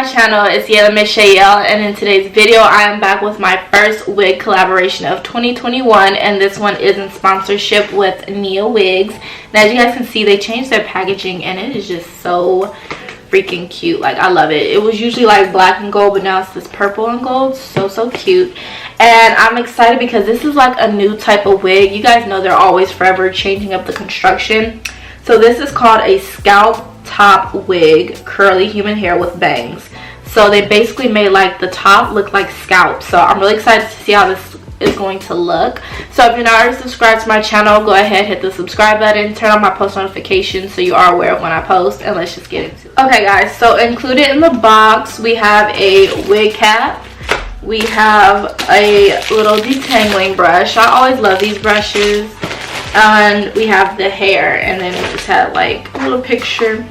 my channel. It's Yalon, and in today's video I am back with my first wig collaboration of 2021, and this one is in sponsorship with Nia Wigs. And as you guys can see, they changed their packaging and it is just so freaking cute. Like, I love it. It was usually like black and gold, but now it's this purple and gold. So cute. And I'm excited because this is like a new type of wig. You guys know they're always forever changing up the construction. So this is called a scalp top wig, curly human hair with bangs. So they basically made like the top look like scalp. So I'm really excited to see how this is going to look. So if you're not already subscribed to my channel, go ahead, hit the subscribe button, turn on my post notifications so you are aware of when I post, and let's just get into it. Okay guys, so included in the box we have a wig cap, we have a little detangling brush. I always love these brushes. And we have the hair, and then we just had like a little picture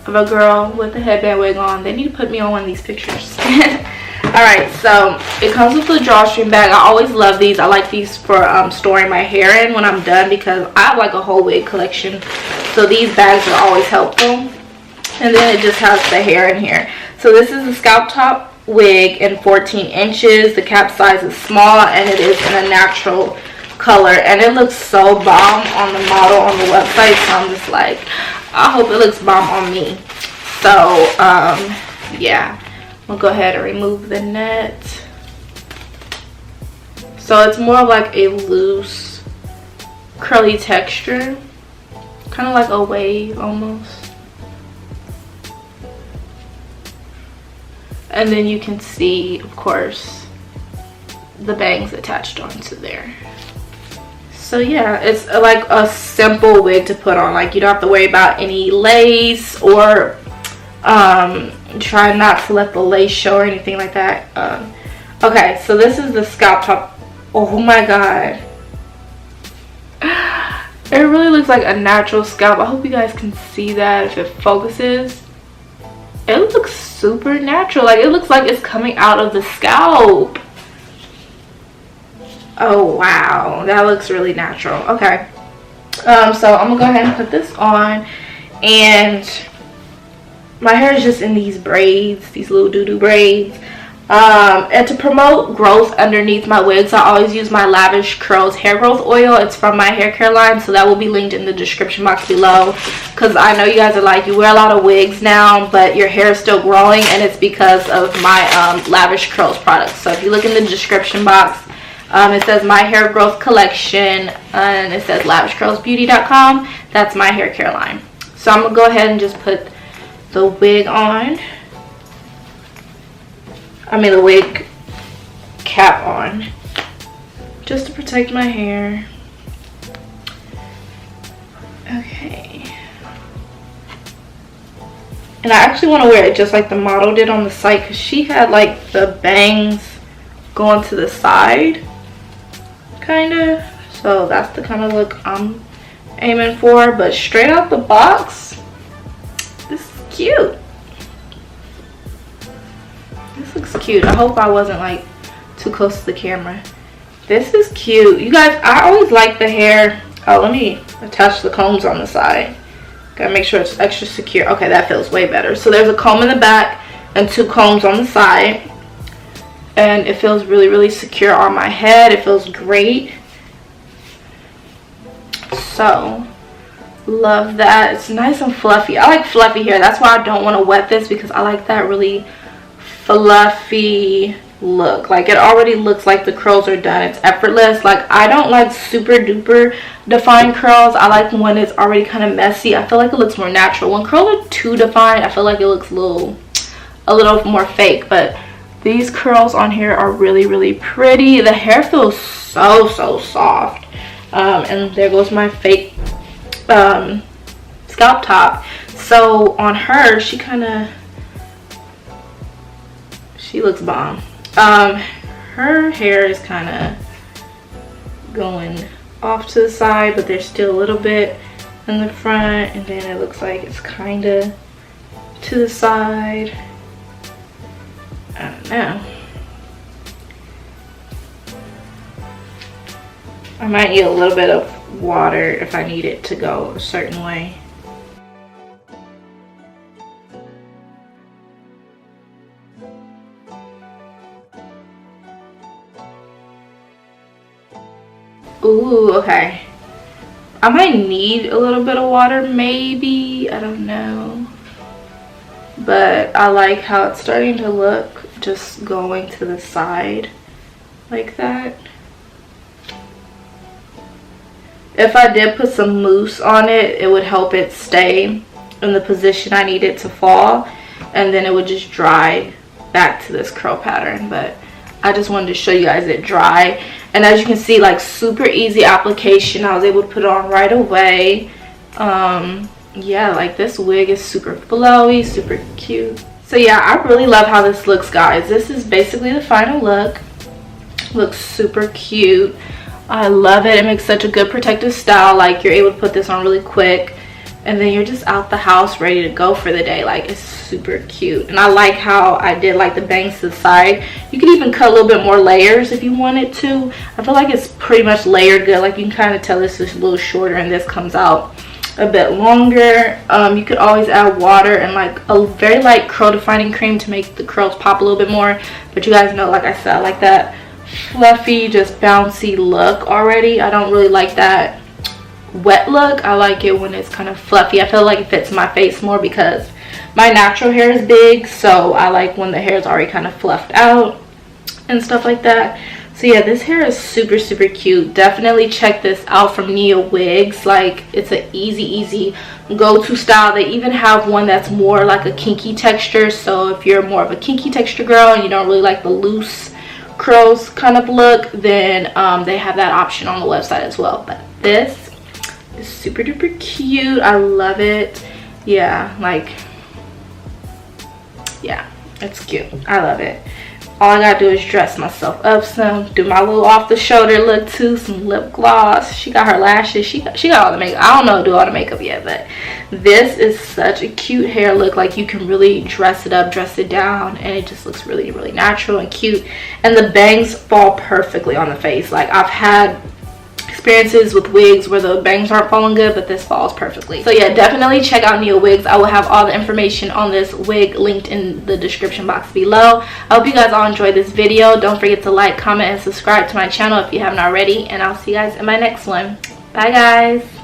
of a girl with a headband wig on. They need to put me on one of these pictures. Alright, so it comes with a drawstring bag. I always love these. I like these for storing my hair in when I'm done, because I have like a whole wig collection, so these bags are always helpful. And then it just has the hair in here. So this is a scalp top wig in 14 inches. The cap size is small and it is in a natural color, and it looks so bomb on the model on the website, so I'm just like, I hope it looks bomb on me. So yeah, we'll go ahead and remove the net. So it's more of like a loose curly texture, kind of like a wave almost. And then you can see, of course, the bangs attached onto there. So yeah, it's like a simple wig to put on. Like, you don't have to worry about any lace, or try not to let the lace show or anything like that. Okay, so this is the scalp top. Oh my god, it really looks like a natural scalp. I hope you guys can see that if it focuses. It looks super natural. Like, it looks like it's coming out of the scalp. Oh wow, that looks really natural. Okay, so I'm gonna go ahead and put this on, and my hair is just in these braids, these little doo-doo braids. And to promote growth underneath my wigs, I always use my Lavish Curls hair growth oil. It's from my hair care line, so that will be linked in the description box below, because I know you guys are like, you wear a lot of wigs now but your hair is still growing, and it's because of my Lavish Curls products. So if you look in the description box, it says my hair growth collection, and it says lavishcurlsbeauty.com. That's my hair care line. So I'm gonna go ahead and just put the wig on. The wig cap on, just to protect my hair. Okay. And I actually want to wear it just like the model did on the site, because she had like the bangs going to the side, kind of. So that's the kind of look I'm aiming for. But straight out the box, this is cute. This looks cute. I hope I wasn't like too close to the camera. This is cute. You guys, I always like the hair. Oh, let me attach the combs on the side. Gotta make sure it's extra secure. Okay, that feels way better. So there's a comb in the back and 2 combs on the side, and it feels really secure on my head. It feels great. So love that. It's nice and fluffy. I like fluffy hair. That's why I don't want to wet this, because I like that really fluffy look. Like, it already looks like the curls are done. It's effortless. Like, I don't like super duper defined curls. I like when it's already kind of messy. I feel like it looks more natural. When curls are too defined, I feel like it looks a little more fake. But these curls on here are really pretty. The hair feels so soft. And there goes my fake scalp top. So on her, she looks bomb. Her hair is kind of going off to the side, but there's still a little bit in the front, and then it looks like it's kind of to the side. I don't know. I might need a little bit of water if I need it to go a certain way. Ooh, okay. I might need a little bit of water, maybe. I don't know. But I like how it's starting to look, just going to the side like that. If I did put some mousse on it, it would help it stay in the position I need it to fall, and then it would just dry back to this curl pattern. But I just wanted to show you guys it dry, and as you can see, like, super easy application. I was able to put it on right away. Yeah, like, this wig is super flowy, super cute. So yeah, I really love how this looks, guys. This is basically the final look. Looks super cute. I love it. It makes such a good protective style. Like, you're able to put this on really quick, and then you're just out the house ready to go for the day. Like, it's super cute. And I like how I did, like, the bangs to the side. You could even cut a little bit more layers if you wanted to. I feel like it's pretty much layered good. Like, you can kind of tell this is a little shorter and this comes out a bit longer. You could always add water and, like, a very light curl defining cream to make the curls pop a little bit more. But you guys know, like I said, I like that fluffy, just bouncy look already. I don't really like that wet look. I like it when it's kind of fluffy. I feel like it fits my face more because my natural hair is big, so I like when the hair is already kind of fluffed out and stuff like that. So yeah, this hair is super, super cute. Definitely check this out from Nia Wigs. Like, it's an easy go-to style. They even have one that's more like a kinky texture, so if you're more of a kinky texture girl and you don't really like the loose curls kind of look, then they have that option on the website as well. But this is super duper cute. I love it. Yeah, like, yeah, it's cute. I love it. All I gotta do is dress myself up some, do my little off the shoulder look too, some lip gloss. She got her lashes, she got all the makeup. I don't know do all the makeup yet, but this is such a cute hair look. Like, you can really dress it up, dress it down, and it just looks really, really natural and cute. And the bangs fall perfectly on the face. Like, I've had experiences with wigs where the bangs aren't falling good, but this falls perfectly. So yeah, definitely check out Nia Wigs. I will have all the information on this wig linked in the description box below. I hope you guys all enjoyed this video. Don't forget to like, comment, and subscribe to my channel if you haven't already, and I'll see you guys in my next one. Bye, guys.